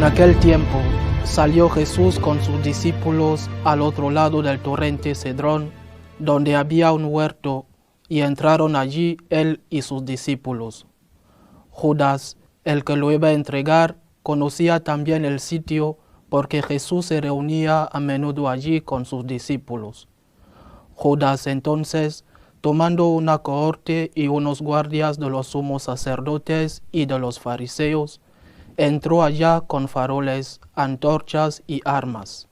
aquel tiempo salió Jesús con sus discípulos al otro lado del torrente Cedrón, donde había un huerto, y entraron allí él y sus discípulos. Judas, el que lo iba a entregar, conocía también el sitio, porque Jesús se reunía a menudo allí con sus discípulos. Judas entonces, tomando una cohorte y unos guardias de los sumos sacerdotes y de los fariseos, entró allá con faroles, antorchas y armas.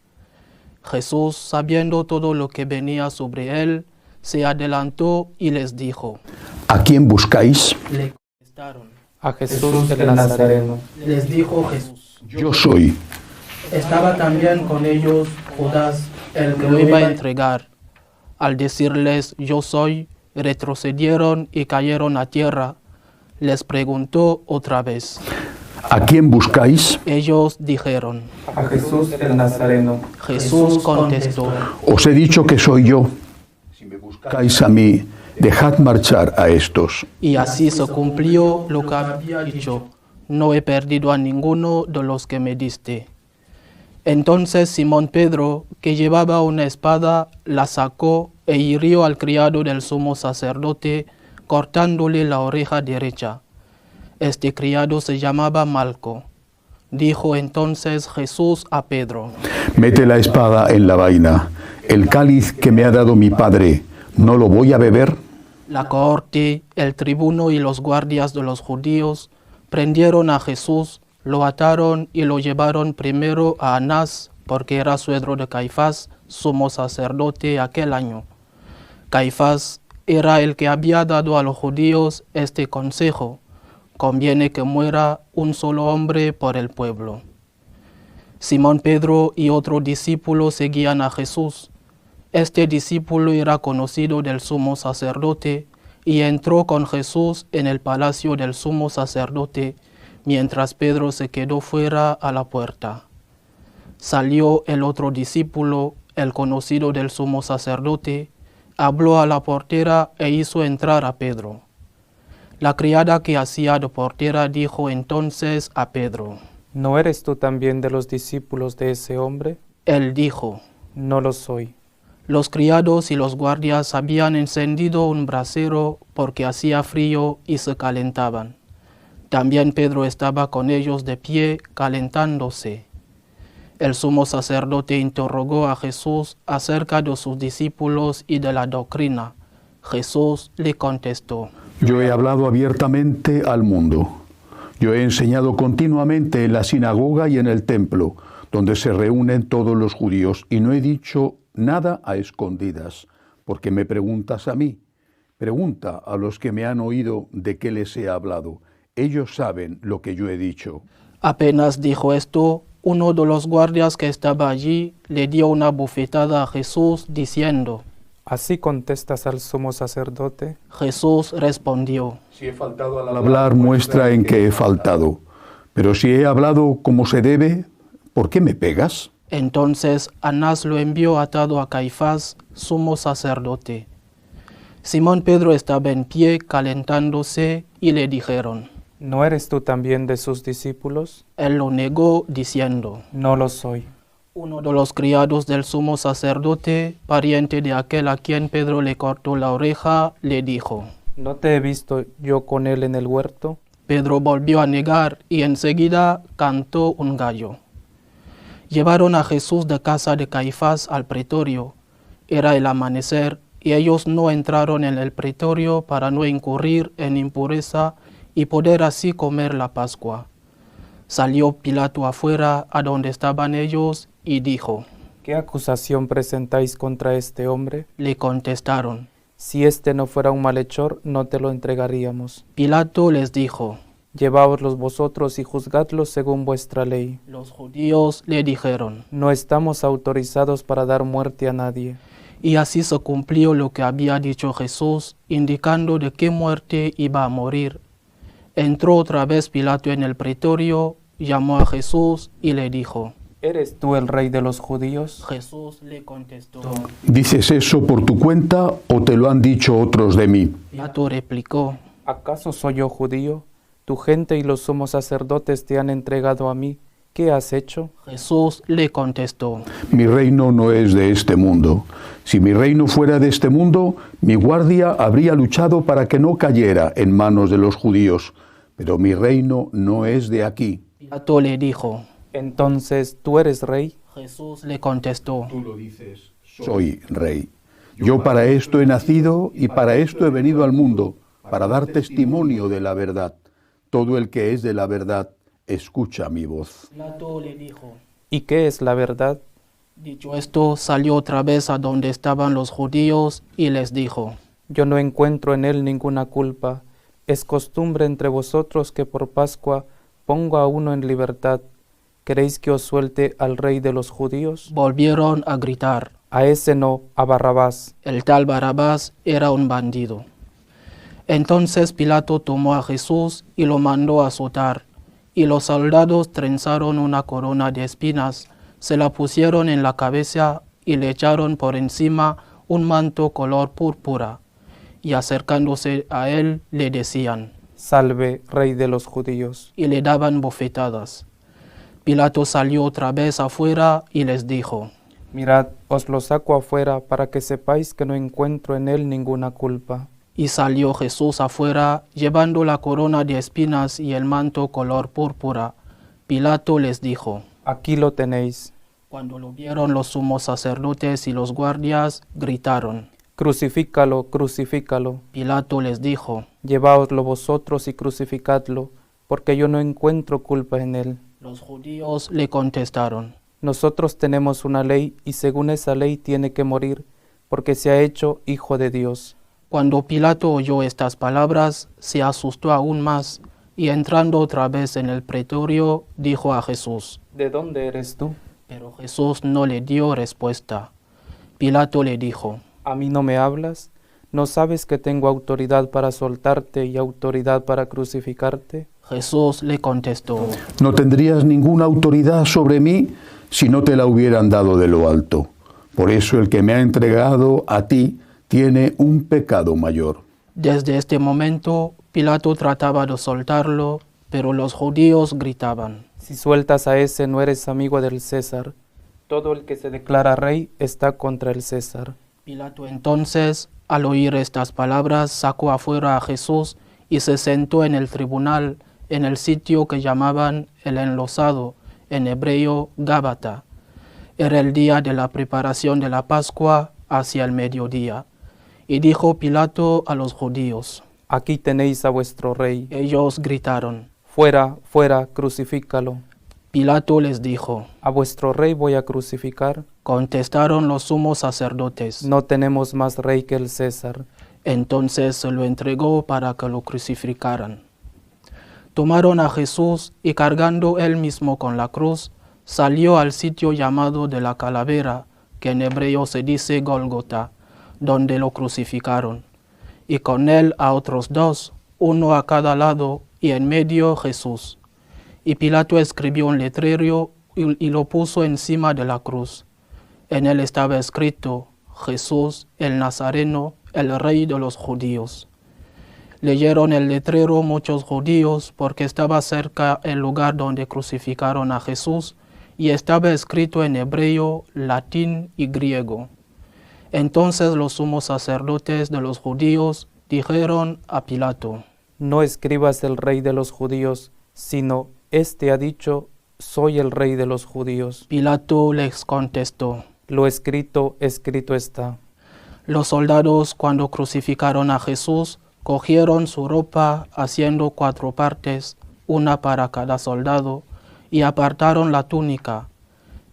Jesús, sabiendo todo lo que venía sobre él, se adelantó y les dijo: ¿A quién buscáis? Le contestaron. A Jesús el Nazareno. Les dijo Jesús: Yo soy. Estaba también con ellos Judas, el que lo iba a entregar. Al decirles yo soy, retrocedieron y cayeron a tierra. Les preguntó otra vez. ¿A quién buscáis? Ellos dijeron. A Jesús el Nazareno. Jesús contestó: Os he dicho que soy yo. Si me buscáis a mí, dejad marchar a estos. Y así se cumplió lo que había dicho: no he perdido a ninguno de los que me diste. Entonces Simón Pedro, que llevaba una espada, la sacó e hirió al criado del sumo sacerdote, cortándole la oreja derecha. Este criado se llamaba Malco. Dijo entonces Jesús a Pedro: Mete la espada en la vaina. El cáliz que me ha dado mi Padre, ¿no lo voy a beber? La cohorte, el tribuno y los guardias de los judíos prendieron a Jesús, lo ataron y lo llevaron primero a Anás, porque era suegro de Caifás, sumo sacerdote aquel año. Caifás era el que había dado a los judíos este consejo: conviene que muera un solo hombre por el pueblo. Simón Pedro y otro discípulo seguían a Jesús. Este discípulo era conocido del sumo sacerdote y entró con Jesús en el palacio del sumo sacerdote, mientras Pedro se quedó fuera a la puerta. Salió el otro discípulo, el conocido del sumo sacerdote, habló a la portera e hizo entrar a Pedro. La criada que hacía de portera dijo entonces a Pedro: ¿No eres tú también de los discípulos de ese hombre? Él dijo: No lo soy. Los criados y los guardias habían encendido un brasero porque hacía frío y se calentaban. También Pedro estaba con ellos de pie, calentándose. El sumo sacerdote interrogó a Jesús acerca de sus discípulos y de la doctrina. Jesús le contestó: Yo he hablado abiertamente al mundo. Yo he enseñado continuamente en la sinagoga y en el templo, donde se reúnen todos los judíos, y no he dicho nada a escondidas, porque me preguntas a mí. Pregunta a los que me han oído de qué les he hablado. Ellos saben lo que yo he dicho. Apenas dijo esto, uno de los guardias que estaba allí le dio una bofetada a Jesús, diciendo: ¿Así contestas al sumo sacerdote? Jesús respondió: Si he faltado al hablar, muestra en que he faltado. Pero si he hablado como se debe, ¿por qué me pegas? Entonces Anás lo envió atado a Caifás, sumo sacerdote. Simón Pedro estaba en pie calentándose y le dijeron: ¿No eres tú también de sus discípulos? Él lo negó diciendo: No lo soy. Uno de los criados del sumo sacerdote, pariente de aquel a quien Pedro le cortó la oreja, le dijo: ¿No te he visto yo con él en el huerto? Pedro volvió a negar y enseguida cantó un gallo. Llevaron a Jesús de casa de Caifás al pretorio. Era el amanecer y ellos no entraron en el pretorio para no incurrir en impureza y poder así comer la Pascua. Salió Pilato afuera a donde estaban ellos y dijo: ¿Qué acusación presentáis contra este hombre? Le contestaron: Si este no fuera un malhechor, no te lo entregaríamos. Pilato les dijo: Lleváoslos vosotros y juzgadlos según vuestra ley. Los judíos le dijeron: No estamos autorizados para dar muerte a nadie. Y así se cumplió lo que había dicho Jesús, indicando de qué muerte iba a morir. Entró otra vez Pilato en el pretorio, llamó a Jesús y le dijo: ¿Eres tú el rey de los judíos? Jesús le contestó: ¿Dices eso por tu cuenta o te lo han dicho otros de mí? Pilato replicó: ¿Acaso soy yo judío? Tu gente y los sumos sacerdotes te han entregado a mí, ¿qué has hecho? Jesús le contestó: Mi reino no es de este mundo. Si mi reino fuera de este mundo, mi guardia habría luchado para que no cayera en manos de los judíos. Pero mi reino no es de aquí. Pilato le dijo. Entonces, ¿tú eres rey? Jesús le contestó: Tú lo dices. Soy rey. Yo para esto he nacido y para esto he venido al mundo, para dar testimonio de la verdad. Todo el que es de la verdad, escucha mi voz. Pilato le dijo. ¿Y qué es la verdad? Dicho esto, salió otra vez a donde estaban los judíos y les dijo: Yo no encuentro en él ninguna culpa. Es costumbre entre vosotros que por Pascua pongo a uno en libertad. ¿Queréis que os suelte al rey de los judíos? Volvieron a gritar. A ese no, a Barrabás. El tal Barrabás era un bandido. Entonces Pilato tomó a Jesús y lo mandó a azotar, y los soldados trenzaron una corona de espinas, se la pusieron en la cabeza y le echaron por encima un manto color púrpura, y acercándose a él le decían: Salve, rey de los judíos. y le daban bofetadas. Pilato salió otra vez afuera y les dijo: Mirad, os lo saco afuera para que sepáis que no encuentro en él ninguna culpa. Y salió Jesús afuera, llevando la corona de espinas y el manto color púrpura. Pilato les dijo. Aquí lo tenéis. Cuando lo vieron los sumos sacerdotes y los guardias, gritaron. Crucifícalo, crucifícalo. Pilato les dijo. Lleváoslo vosotros y crucificadlo, porque yo no encuentro culpa en él. Los judíos le contestaron. Nosotros tenemos una ley, y según esa ley tiene que morir, porque se ha hecho hijo de Dios. Cuando Pilato oyó estas palabras, se asustó aún más, y entrando otra vez en el pretorio, dijo a Jesús. ¿De dónde eres tú? Pero Jesús no le dio respuesta. Pilato le dijo. ¿A mí no me hablas? ¿No sabes que tengo autoridad para soltarte y autoridad para crucificarte? Jesús le contestó. No tendrías ninguna autoridad sobre mí si no te la hubieran dado de lo alto. Por eso el que me ha entregado a ti tiene un pecado mayor. Desde este momento, Pilato trataba de soltarlo, pero los judíos gritaban. Si sueltas a ese, no eres amigo del César. Todo el que se declara rey está contra el César. Pilato entonces, al oír estas palabras, sacó afuera a Jesús y se sentó en el tribunal, en el sitio que llamaban el enlosado, en hebreo Gábata. Era el día de la preparación de la Pascua, hacia el mediodía. Y dijo Pilato a los judíos. Aquí tenéis a vuestro rey. Ellos gritaron. Fuera, fuera, crucifícalo. Pilato les dijo. ¿A vuestro rey voy a crucificar? Contestaron los sumos sacerdotes. No tenemos más rey que el César. Entonces se lo entregó para que lo crucificaran. Tomaron a Jesús y cargando él mismo con la cruz, salió al sitio llamado de la calavera, que en hebreo se dice Gólgota, donde lo crucificaron, y con él a otros dos, uno a cada lado, y en medio Jesús. Y Pilato escribió un letrero y lo puso encima de la cruz. En él estaba escrito, Jesús el Nazareno, el Rey de los judíos. Leyeron el letrero muchos judíos porque estaba cerca el lugar donde crucificaron a Jesús y estaba escrito en hebreo, latín y griego. Entonces los sumos sacerdotes de los judíos dijeron a Pilato. No escribas el rey de los judíos, sino este ha dicho, soy el rey de los judíos. Pilato les contestó. Lo escrito, escrito está. Los soldados, cuando crucificaron a Jesús, cogieron su ropa haciendo 4 partes, una para cada soldado, y apartaron la túnica.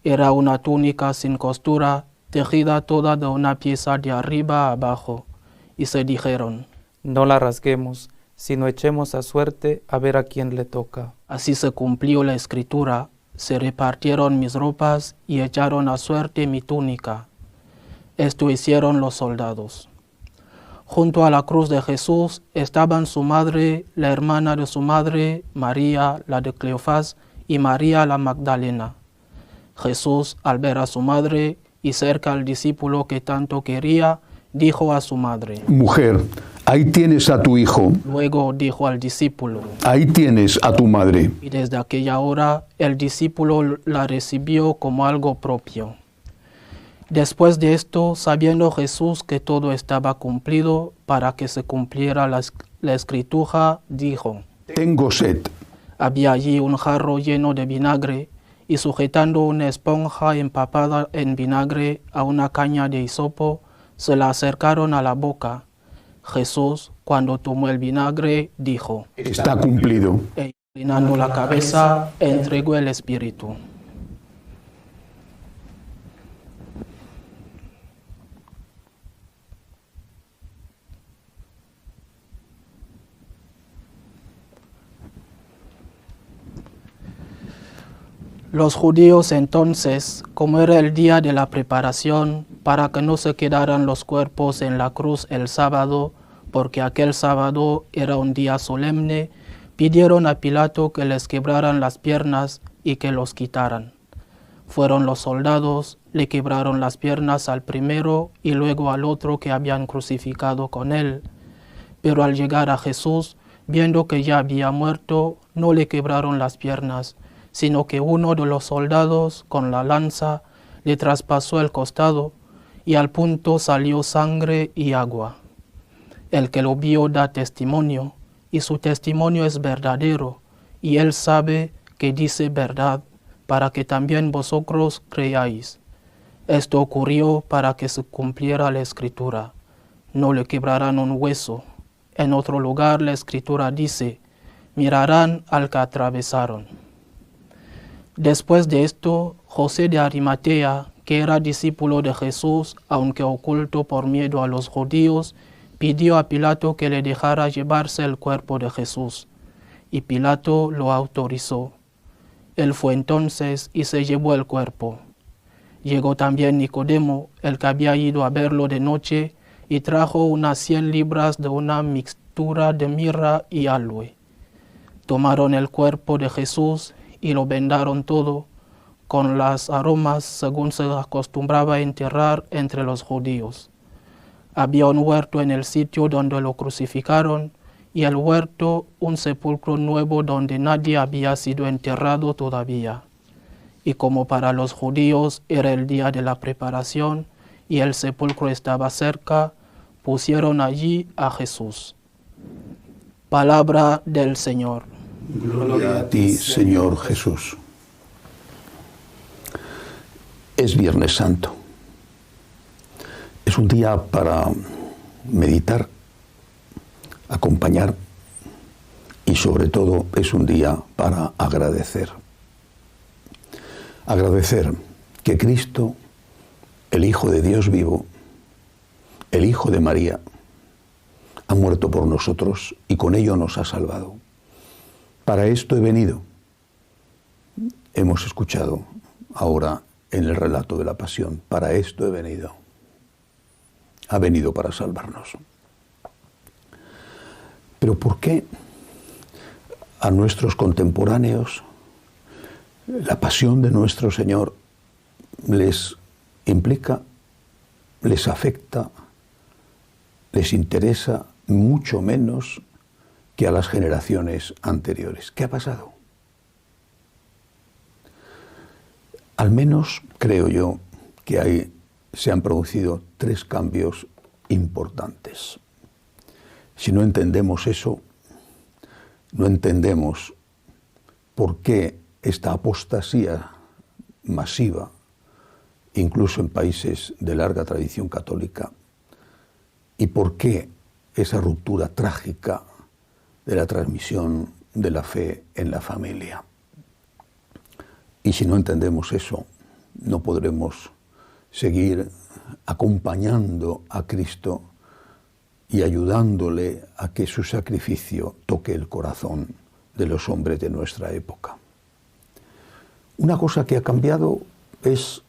Era una túnica sin costura, tejida toda de una pieza de arriba a abajo, y se dijeron, no la rasguemos, sino echemos a suerte a ver a quién le toca. Así se cumplió la escritura, se repartieron mis ropas y echaron a suerte mi túnica. Esto hicieron los soldados. Junto a la cruz de Jesús estaban su madre, la hermana de su madre, María, la de Cleofás, y María la Magdalena. Jesús, al ver a su madre y cerca al discípulo que tanto quería, dijo a su madre, Mujer, ahí tienes a tu hijo, Luego dijo al discípulo, ahí tienes a tu madre. y desde aquella hora el discípulo la recibió como algo propio. Después de esto, sabiendo Jesús que todo estaba cumplido para que se cumpliera la escritura, dijo, Tengo sed. había allí un jarro lleno de vinagre, y sujetando una esponja empapada en vinagre a una caña de hisopo, se la acercaron a la boca. Jesús, cuando tomó el vinagre, dijo, Está cumplido. e inclinando la cabeza, entregó el espíritu. Los judíos entonces, como era el día de la preparación, para que no se quedaran los cuerpos en la cruz el sábado, porque aquel sábado era un día solemne, pidieron a Pilato que les quebraran las piernas y que los quitaran. Fueron los soldados, le quebraron las piernas al primero y luego al otro que habían crucificado con él. Pero al llegar a Jesús, viendo que ya había muerto, no le quebraron las piernas, sino que uno de los soldados con la lanza le traspasó el costado y al punto salió sangre y agua. El que lo vio da testimonio y su testimonio es verdadero y él sabe que dice verdad para que también vosotros creáis. Esto ocurrió para que se cumpliera la escritura. No le quebrarán un hueso. En otro lugar la escritura dice, mirarán al que atravesaron. Después de esto, José de Arimatea, que era discípulo de Jesús, aunque oculto por miedo a los judíos, pidió a Pilato que le dejara llevarse el cuerpo de Jesús, y Pilato lo autorizó. Él fue entonces y se llevó el cuerpo. Llegó también Nicodemo, el que había ido a verlo de noche, y trajo unas 100 libras de una mixtura de mirra y aloe. Tomaron el cuerpo de Jesús y lo vendaron todo con las aromas según se acostumbraba a enterrar entre los judíos. Había un huerto en el sitio donde lo crucificaron y el huerto un sepulcro nuevo donde nadie había sido enterrado todavía. Y como para los judíos era el día de la preparación y el sepulcro estaba cerca, pusieron allí a Jesús. Palabra del Señor. Gloria a ti, Señor Jesús. Es Viernes Santo. Es un día para meditar, acompañar y sobre todo es un día para agradecer. Agradecer que Cristo, el Hijo de Dios vivo, el Hijo de María, ha muerto por nosotros y con ello nos ha salvado. Para esto he venido. Hemos escuchado ahora en el relato de la Pasión, para esto he venido. Ha venido para salvarnos. Pero ¿por qué a nuestros contemporáneos la pasión de nuestro Señor les implica, les afecta, les interesa mucho menos que a las generaciones anteriores? ¿Qué ha pasado? Al menos creo yo que se han producido 3 cambios importantes. Si no entendemos eso, no entendemos por qué esta apostasía masiva, incluso en países de larga tradición católica, y por qué esa ruptura trágica de la transmisión de la fe en la familia. Y si no entendemos eso, no podremos seguir acompañando a Cristo y ayudándole a que su sacrificio toque el corazón de los hombres de nuestra época. Una cosa que ha cambiado es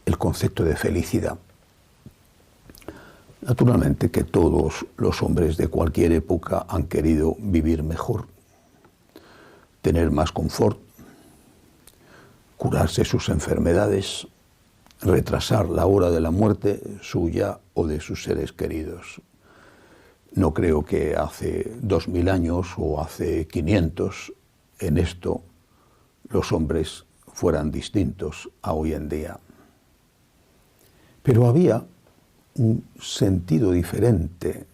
el concepto de felicidad. Naturalmente que todos los hombres de cualquier época han querido vivir mejor, tener más confort, curarse sus enfermedades, retrasar la hora de la muerte suya o de sus seres queridos. No creo que hace 2000 años o hace 500 en esto los hombres fueran distintos a hoy en día. Pero había un sentido diferente,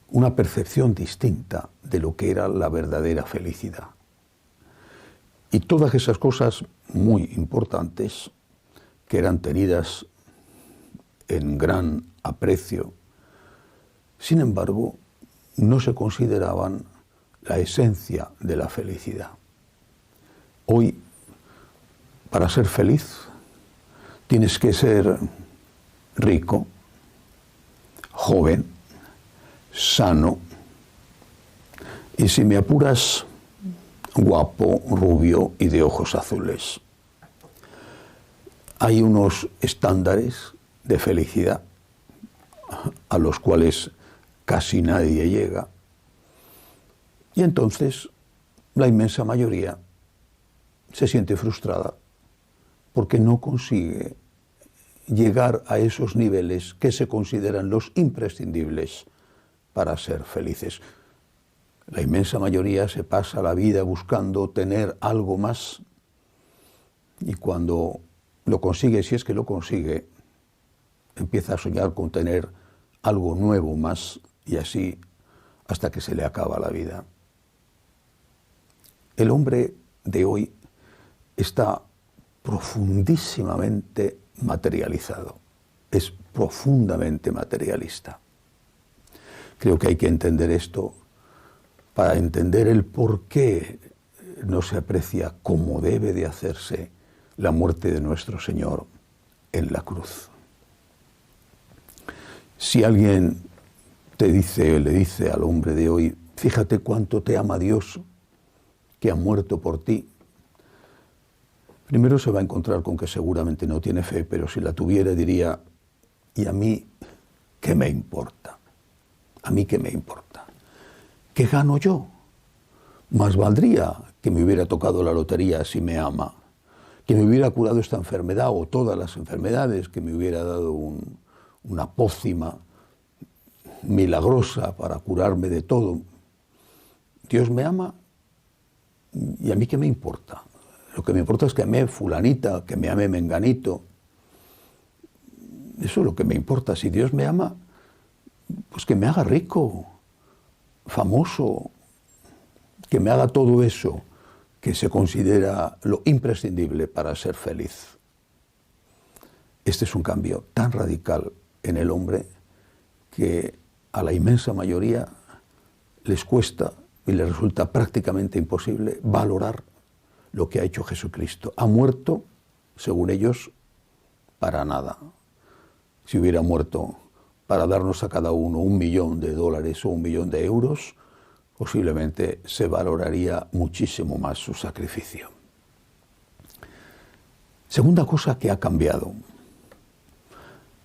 una percepción distinta de lo que era la verdadera felicidad. Y todas esas cosas muy importantes que eran tenidas en gran aprecio, sin embargo, no se consideraban la esencia de la felicidad. Hoy, para ser feliz, tienes que ser rico, joven, sano y, si me apuras, guapo, rubio y de ojos azules. Hay unos estándares de felicidad a los cuales casi nadie llega, y entonces la inmensa mayoría se siente frustrada porque no consigue llegar a esos niveles que se consideran los imprescindibles para ser felices. La inmensa mayoría se pasa la vida buscando tener algo más, y cuando lo consigue, si es que lo consigue, empieza a soñar con tener algo nuevo más, y así hasta que se le acaba la vida. El hombre de hoy está profundísimamente materializado, es profundamente materialista. Creo que hay que entender esto para entender el por qué no se aprecia como debe de hacerse la muerte de nuestro Señor en la cruz. Si alguien te dice o le dice al hombre de hoy, fíjate cuánto te ama Dios, que ha muerto por ti, primero se va a encontrar con que seguramente no tiene fe, pero si la tuviera diría, ¿y a mí qué me importa? ¿A mí qué me importa? ¿Qué gano yo? Más valdría que me hubiera tocado la lotería si me ama, que me hubiera curado esta enfermedad o todas las enfermedades, que me hubiera dado una pócima milagrosa para curarme de todo. Dios me ama, ¿y a mí qué me importa? Lo que me importa es que ame fulanita, que me ame menganito. Eso es lo que me importa. Si Dios me ama, pues que me haga rico, famoso, que me haga todo eso que se considera lo imprescindible para ser feliz. Este es un cambio tan radical en el hombre que a la inmensa mayoría les cuesta y les resulta prácticamente imposible valorar lo que ha hecho Jesucristo. Ha muerto, según ellos, para nada. Si hubiera muerto para darnos a cada uno $1.000.000 o €1.000.000, posiblemente se valoraría muchísimo más su sacrificio. Segunda cosa que ha cambiado.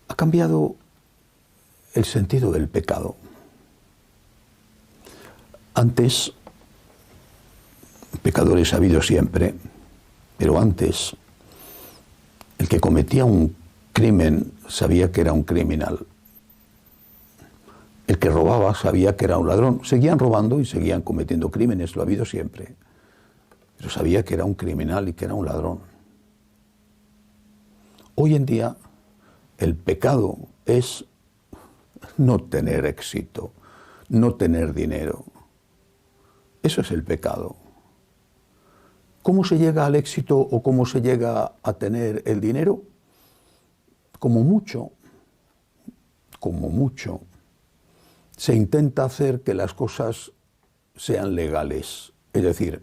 Ha cambiado el sentido del pecado. Antes, pecadores ha habido siempre, pero antes el que cometía un crimen sabía que era un criminal. El que robaba sabía que era un ladrón. Seguían robando y seguían cometiendo crímenes, lo ha habido siempre. Pero sabía que era un criminal y que era un ladrón. Hoy en día, el pecado es no tener éxito, no tener dinero. Eso es el pecado. ¿Cómo se llega al éxito o cómo se llega a tener el dinero? Como mucho, se intenta hacer que las cosas sean legales. Es decir,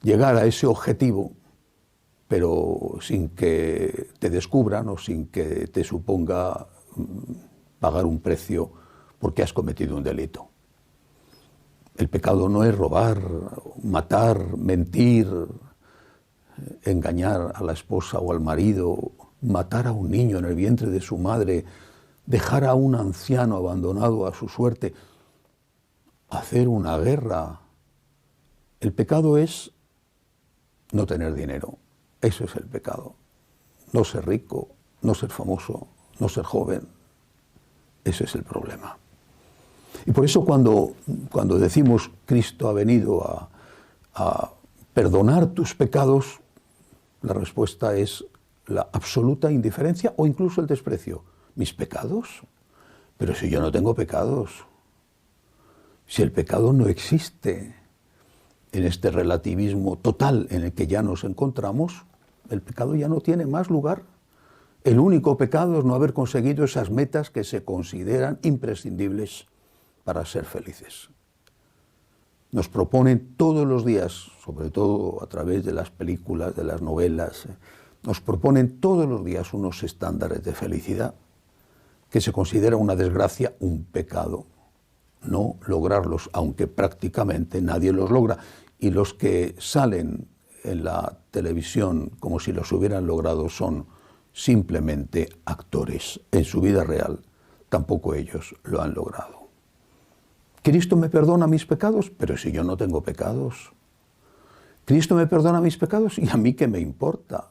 llegar a ese objetivo, pero sin que te descubran o sin que te suponga pagar un precio porque has cometido un delito. El pecado no es robar, matar, mentir, engañar a la esposa o al marido, matar a un niño en el vientre de su madre, dejar a un anciano abandonado a su suerte, hacer una guerra. El pecado es no tener dinero. Eso es el pecado. No ser rico, no ser famoso, no ser joven. Ese es el problema. Y por eso cuando decimos Cristo ha venido a perdonar tus pecados, la respuesta es la absoluta indiferencia o incluso el desprecio. ¿Mis pecados? Pero si yo no tengo pecados, si el pecado no existe en este relativismo total en el que ya nos encontramos, el pecado ya no tiene más lugar. El único pecado es no haber conseguido esas metas que se consideran imprescindibles para ser felices. Nos proponen todos los días, sobre todo a través de las películas, de las novelas, nos proponen todos los días unos estándares de felicidad que se considera una desgracia, un pecado, no lograrlos, aunque prácticamente nadie los logra. Y los que salen en la televisión como si los hubieran logrado son simplemente actores. En su vida real tampoco ellos lo han logrado. ¿Cristo me perdona mis pecados? Pero si yo no tengo pecados. ¿Cristo me perdona mis pecados? ¿Y a mí qué me importa?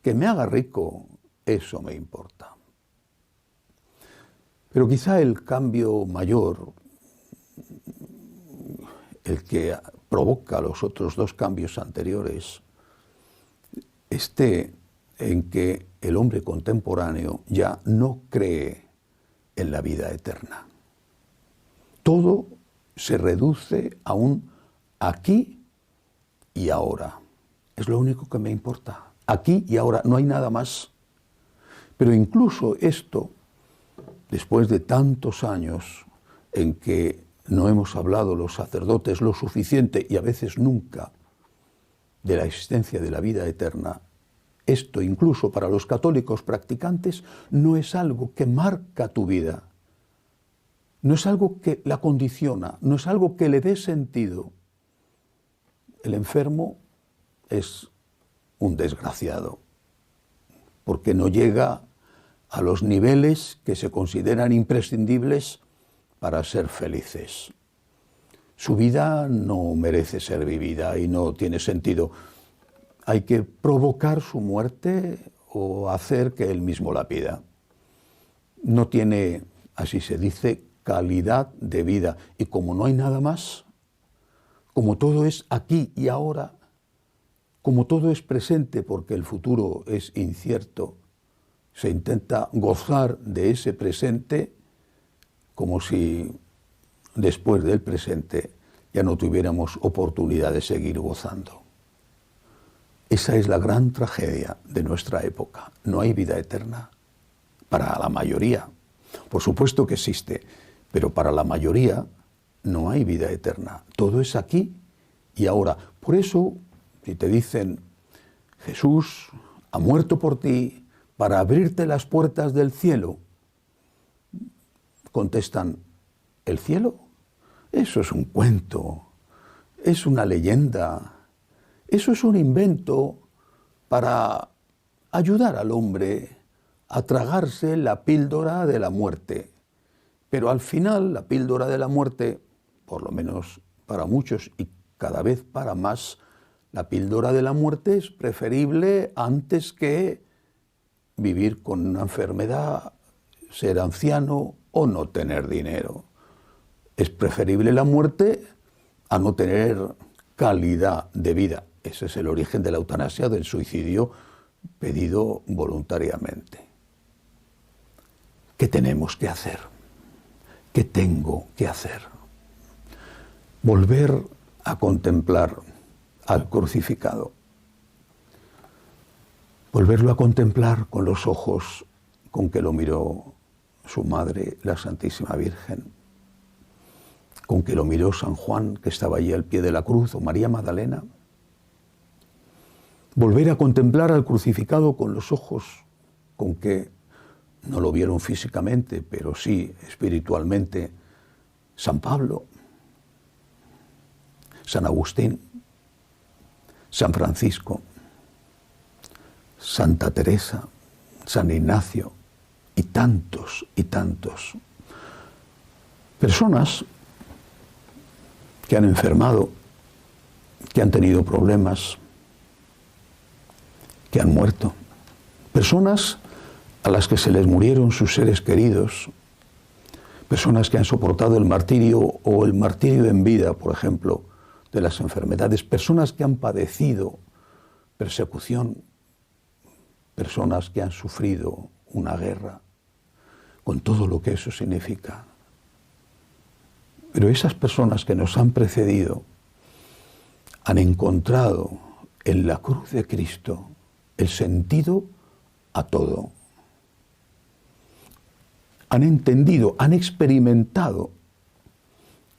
Que me haga rico, eso me importa. Pero quizá el cambio mayor, el que provoca los otros dos cambios anteriores, esté en que el hombre contemporáneo ya no cree en la vida eterna. Todo se reduce a un aquí y ahora. Es lo único que me importa. Aquí y ahora, no hay nada más. Pero incluso esto, después de tantos años en que no hemos hablado los sacerdotes lo suficiente y a veces nunca de la existencia de la vida eterna, esto incluso para los católicos practicantes no es algo que marca tu vida. No es algo que la condiciona, no es algo que le dé sentido. El enfermo es un desgraciado, porque no llega a los niveles que se consideran imprescindibles para ser felices. Su vida no merece ser vivida y no tiene sentido. Hay que provocar su muerte o hacer que él mismo la pida. No tiene, así se dice, calidad de vida. Y como no hay nada más, como todo es aquí y ahora, como todo es presente porque el futuro es incierto, se intenta gozar de ese presente como si después del presente ya no tuviéramos oportunidad de seguir gozando. Esa es la gran tragedia de nuestra época. No hay vida eterna para la mayoría. Por supuesto que existe, pero para la mayoría no hay vida eterna. Todo es aquí y ahora. Por eso, si te dicen, Jesús ha muerto por ti para abrirte las puertas del cielo, contestan, ¿el cielo? Eso es un cuento, es una leyenda, eso es un invento para ayudar al hombre a tragarse la píldora de la muerte. Pero al final la píldora de la muerte, por lo menos para muchos y cada vez para más, la píldora de la muerte es preferible antes que vivir con una enfermedad, ser anciano o no tener dinero. Es preferible la muerte a no tener calidad de vida. Ese es el origen de la eutanasia, del suicidio pedido voluntariamente. ¿Qué tenemos que hacer? ¿Qué tengo que hacer? Volver a contemplar al crucificado. Volverlo a contemplar con los ojos con que lo miró su madre, la Santísima Virgen, con que lo miró San Juan, que estaba allí al pie de la cruz, o María Magdalena. Volver a contemplar al crucificado con los ojos con que no lo vieron físicamente, pero sí espiritualmente, San Pablo, San Agustín, San Francisco, Santa Teresa, San Ignacio y tantos y tantos. Personas que han enfermado, que han tenido problemas, que han muerto. Personas a las que se les murieron sus seres queridos. personas que han soportado el martirio o el martirio en vida, por ejemplo, de las enfermedades, personas que han padecido persecución, personas que han sufrido una guerra, con todo lo que eso significa. Pero esas personas que nos han precedido han encontrado en la cruz de Cristo el sentido a todo. Han entendido, han experimentado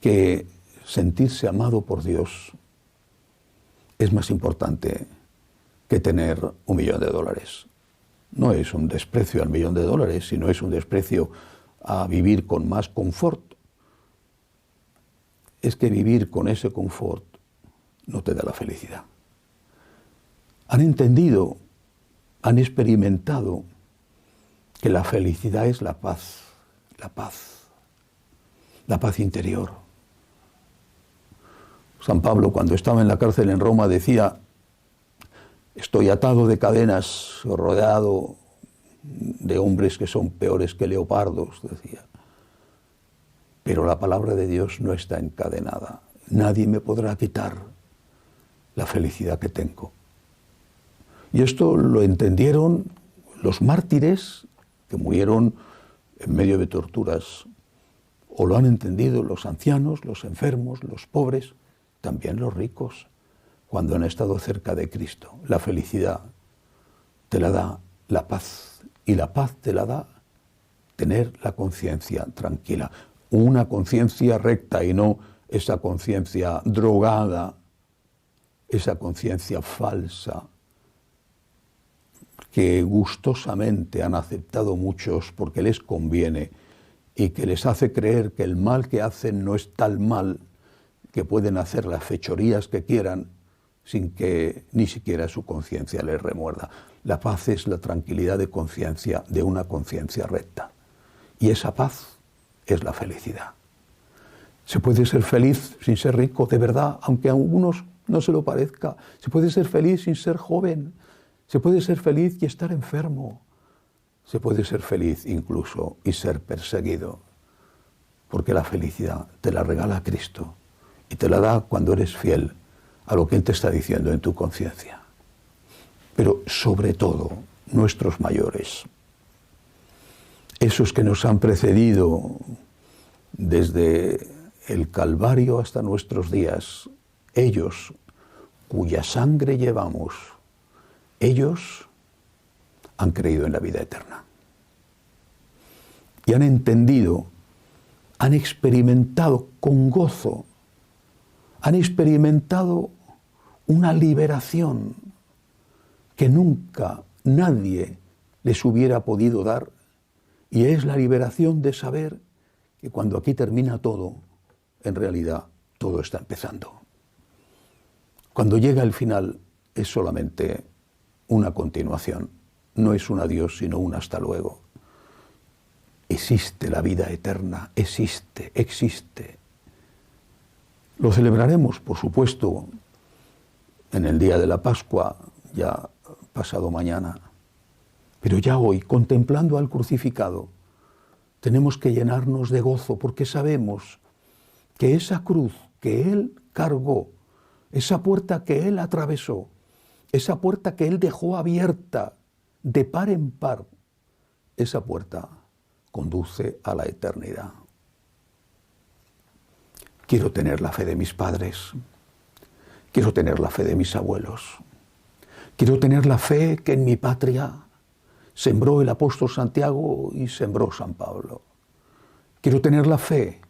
que sentirse amado por Dios es más importante que tener $1.000.000. No es un desprecio al $1.000.000, sino es un desprecio a vivir con más confort. Es que vivir con ese confort no te da la felicidad. Han entendido, han experimentado que la felicidad es la paz interior. San Pablo, cuando estaba en la cárcel en Roma, decía: estoy atado de cadenas, rodeado de hombres que son peores que leopardos, decía. Pero la palabra de Dios no está encadenada. Nadie me podrá quitar la felicidad que tengo. Y esto lo entendieron los mártires que murieron en medio de torturas, o lo han entendido los ancianos, los enfermos, los pobres, también los ricos, cuando han estado cerca de Cristo. La felicidad te la da la paz, y la paz te la da tener la conciencia tranquila, una conciencia recta y no esa conciencia drogada, esa conciencia falsa que gustosamente han aceptado muchos porque les conviene y que les hace creer que el mal que hacen no es tal mal, que pueden hacer las fechorías que quieran sin que ni siquiera su conciencia les remuerda. La paz es la tranquilidad de conciencia, de una conciencia recta. Y esa paz es la felicidad. Se puede ser feliz sin ser rico, de verdad, aunque a algunos no se lo parezca. Se puede ser feliz sin ser joven. Se puede ser feliz y estar enfermo. Se puede ser feliz incluso y ser perseguido. Porque la felicidad te la regala Cristo y te la da cuando eres fiel a lo que Él te está diciendo en tu conciencia. Pero sobre todo, nuestros mayores, esos que nos han precedido desde el Calvario hasta nuestros días, ellos cuya sangre llevamos, ellos han creído en la vida eterna. Y han entendido, han experimentado con gozo, han experimentado una liberación que nunca nadie les hubiera podido dar, y es la liberación de saber que cuando aquí termina todo, en realidad todo está empezando. Cuando llega el final es solamente una continuación, no es un adiós sino un hasta luego. Existe la vida eterna, existe. Lo celebraremos, por supuesto, en el día de la Pascua, ya pasado mañana. Pero ya hoy, contemplando al crucificado, tenemos que llenarnos de gozo porque sabemos que esa cruz que Él cargó, esa puerta que Él atravesó, esa puerta que Él dejó abierta de par en par, esa puerta conduce a la eternidad. Quiero tener la fe de mis padres, quiero tener la fe de mis abuelos, quiero tener la fe que en mi patria sembró el apóstol Santiago y sembró San Pablo. Quiero tener la fe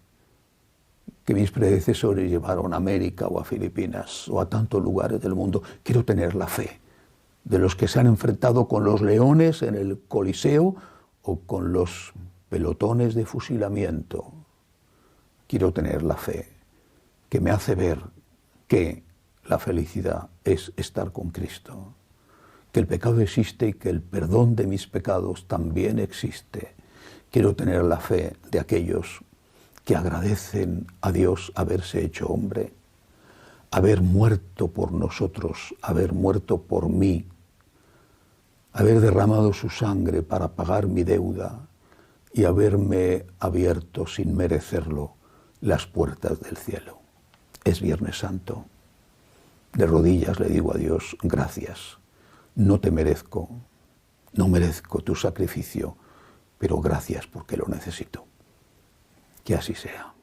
que mis predecesores llevaron a América o a Filipinas o a tantos lugares del mundo. Quiero tener la fe de los que se han enfrentado con los leones en el Coliseo o con los pelotones de fusilamiento. Quiero tener la fe que me hace ver que la felicidad es estar con Cristo, que el pecado existe y que el perdón de mis pecados también existe. Quiero tener la fe de aquellos que agradecen a Dios haberse hecho hombre, haber muerto por nosotros, haber muerto por mí, haber derramado su sangre para pagar mi deuda y haberme abierto sin merecerlo las puertas del cielo. Es Viernes Santo. De rodillas le digo a Dios, gracias. No te merezco, no merezco tu sacrificio, pero gracias porque lo necesito. Que así sea.